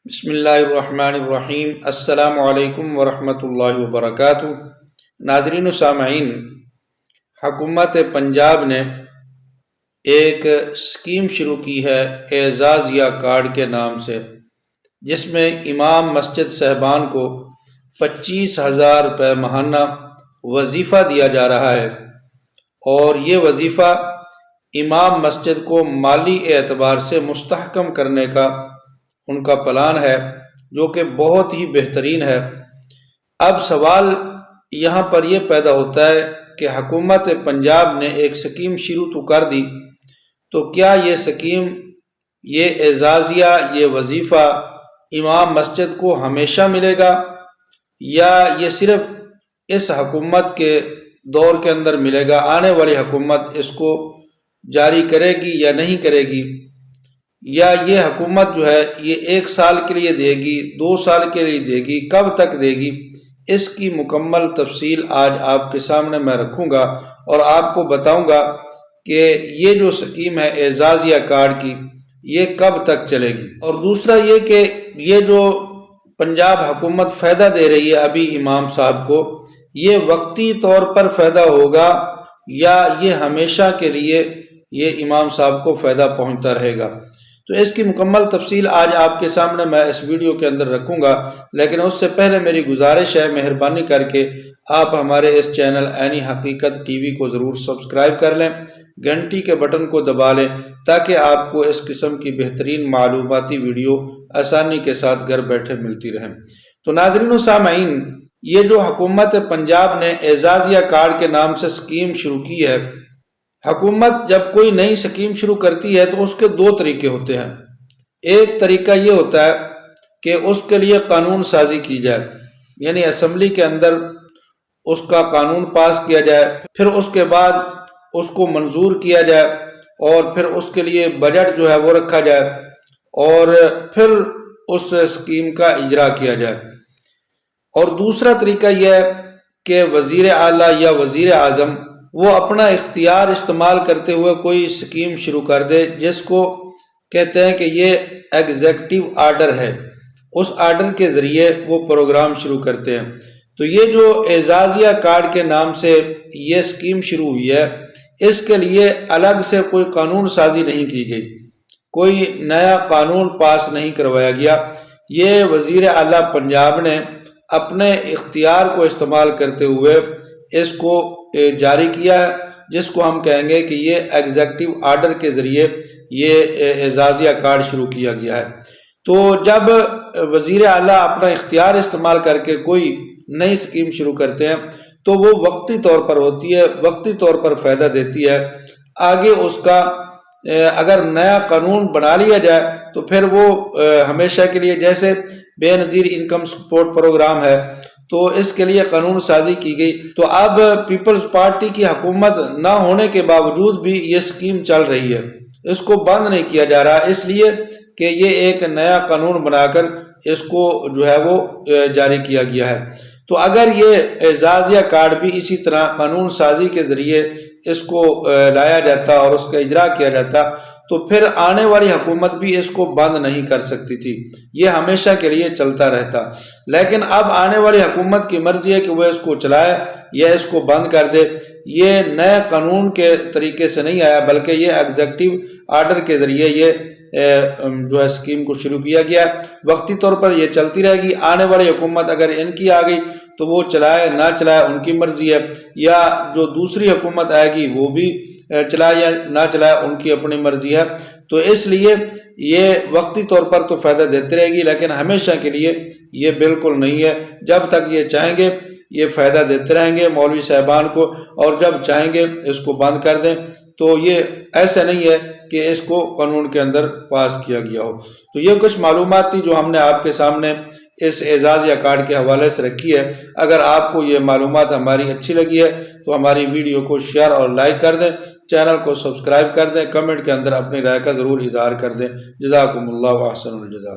بسم اللہ الرحمن الرحیم۔ السلام علیکم ورحمۃ اللہ وبرکاتہ۔ ناظرین و سامعین، حکومت پنجاب نے ایک اسکیم شروع کی ہے اعزازیہ کارڈ کے نام سے، جس میں امام مسجد صاحبان کو 25,000 روپے ماہانہ وظیفہ دیا جا رہا ہے، اور یہ وظیفہ امام مسجد کو مالی اعتبار سے مستحکم کرنے کا ان کا پلان ہے، جو کہ بہت ہی بہترین ہے۔ اب سوال یہاں پر یہ پیدا ہوتا ہے کہ حکومت پنجاب نے ایک سکیم شروع تو کر دی، تو کیا یہ سکیم، یہ اعزازیہ، یہ وظیفہ امام مسجد کو ہمیشہ ملے گا، یا یہ صرف اس حکومت کے دور کے اندر ملے گا؟ آنے والی حکومت اس کو جاری کرے گی یا نہیں کرے گی، یا یہ حکومت جو ہے یہ 1 سال کے لیے دے گی، 2 سال کے لیے دے گی، کب تک دے گی؟ اس کی مکمل تفصیل آج آپ کے سامنے میں رکھوں گا، اور آپ کو بتاؤں گا کہ یہ جو سکیم ہے اعزازیہ کارڈ کی، یہ کب تک چلے گی۔ اور دوسرا یہ کہ یہ جو پنجاب حکومت فائدہ دے رہی ہے ابھی امام صاحب کو، یہ وقتی طور پر فائدہ ہوگا یا یہ ہمیشہ کے لیے یہ امام صاحب کو فائدہ پہنچتا رہے گا؟ تو اس کی مکمل تفصیل آج آپ کے سامنے میں اس ویڈیو کے اندر رکھوں گا، لیکن اس سے پہلے میری گزارش ہے، مہربانی کر کے آپ ہمارے اس چینل عینی حقیقت ٹی وی کو ضرور سبسکرائب کر لیں، گھنٹی کے بٹن کو دبا لیں، تاکہ آپ کو اس قسم کی بہترین معلوماتی ویڈیو آسانی کے ساتھ گھر بیٹھے ملتی رہیں۔ تو ناظرین و سامعین، یہ جو حکومت پنجاب نے اعزازیہ کارڈ کے نام سے سکیم شروع کی ہے، حکومت جب کوئی نئی سکیم شروع کرتی ہے تو اس کے 2 طریقے ہوتے ہیں۔ ایک طریقہ یہ ہوتا ہے کہ اس کے لیے قانون سازی کی جائے، یعنی اسمبلی کے اندر اس کا قانون پاس کیا جائے، پھر اس کے بعد اس کو منظور کیا جائے، اور پھر اس کے لیے بجٹ جو ہے وہ رکھا جائے، اور پھر اس سکیم کا اجرا کیا جائے۔ اور دوسرا طریقہ یہ ہے کہ وزیر اعلیٰ یا وزیر اعظم وہ اپنا اختیار استعمال کرتے ہوئے کوئی سکیم شروع کر دے، جس کو کہتے ہیں کہ یہ ایگزیکٹو آرڈر ہے، اس آرڈر کے ذریعے وہ پروگرام شروع کرتے ہیں۔ تو یہ جو اعزازیہ کارڈ کے نام سے یہ سکیم شروع ہوئی ہے، اس کے لیے الگ سے کوئی قانون سازی نہیں کی گئی، کوئی نیا قانون پاس نہیں کروایا گیا۔ یہ وزیر اعلیٰ پنجاب نے اپنے اختیار کو استعمال کرتے ہوئے اس کو جاری کیا ہے، جس کو ہم کہیں گے کہ یہ ایگزیکٹو آرڈر کے ذریعے یہ اعزازیہ کارڈ شروع کیا گیا ہے۔ تو جب وزیر اعلیٰ اپنا اختیار استعمال کر کے کوئی نئی سکیم شروع کرتے ہیں تو وہ وقتی طور پر ہوتی ہے، وقتی طور پر فائدہ دیتی ہے۔ آگے اس کا اگر نیا قانون بنا لیا جائے تو پھر وہ ہمیشہ کے لیے، جیسے بے نظیر انکم سپورٹ پروگرام ہے، تو اس کے لیے قانون سازی کی گئی، تو اب پیپلز پارٹی کی حکومت نہ ہونے کے باوجود بھی یہ سکیم چل رہی ہے، اس کو بند نہیں کیا جا رہا، اس لیے کہ یہ ایک نیا قانون بنا کر اس کو جو ہے وہ جاری کیا گیا ہے۔ تو اگر یہ اعزازیہ کارڈ بھی اسی طرح قانون سازی کے ذریعے اس کو لایا جاتا اور اس کا اجرا کیا جاتا، تو پھر آنے والی حکومت بھی اس کو بند نہیں کر سکتی تھی، یہ ہمیشہ کے لیے چلتا رہتا۔ لیکن اب آنے والی حکومت کی مرضی ہے کہ وہ اس کو چلائے یا اس کو بند کر دے۔ یہ نئے قانون کے طریقے سے نہیں آیا، بلکہ یہ ایگزیکٹو آرڈر کے ذریعے یہ جو ہے اسکیم کو شروع کیا گیا۔ وقتی طور پر یہ چلتی رہے گی، آنے والی حکومت اگر ان کی آ گئی تو وہ چلائے نہ چلائے ان کی مرضی ہے، یا جو دوسری حکومت آئے گی وہ بھی چلائے یا نہ چلائے ان کی اپنی مرضی ہے۔ تو اس لیے یہ وقتی طور پر تو فائدہ دیتے رہے گی، لیکن ہمیشہ کے لیے یہ بالکل نہیں ہے۔ جب تک یہ چاہیں گے یہ فائدہ دیتے رہیں گے مولوی صاحبان کو، اور جب چاہیں گے اس کو بند کر دیں، تو یہ ایسا نہیں ہے کہ اس کو قانون کے اندر پاس کیا گیا ہو۔ تو یہ کچھ معلومات تھی جو ہم نے آپ کے سامنے اس اعزازیہ کارڈ کے حوالے سے رکھی ہے۔ اگر آپ کو یہ معلومات ہماری اچھی لگی ہے تو ہماری ویڈیو کو شیئر اور لائک کر دیں، چینل کو سبسکرائب کر دیں، کمنٹ کے اندر اپنی رائے کا ضرور اظہار کر دیں۔ جزاکم اللہ و احسن الجزاء۔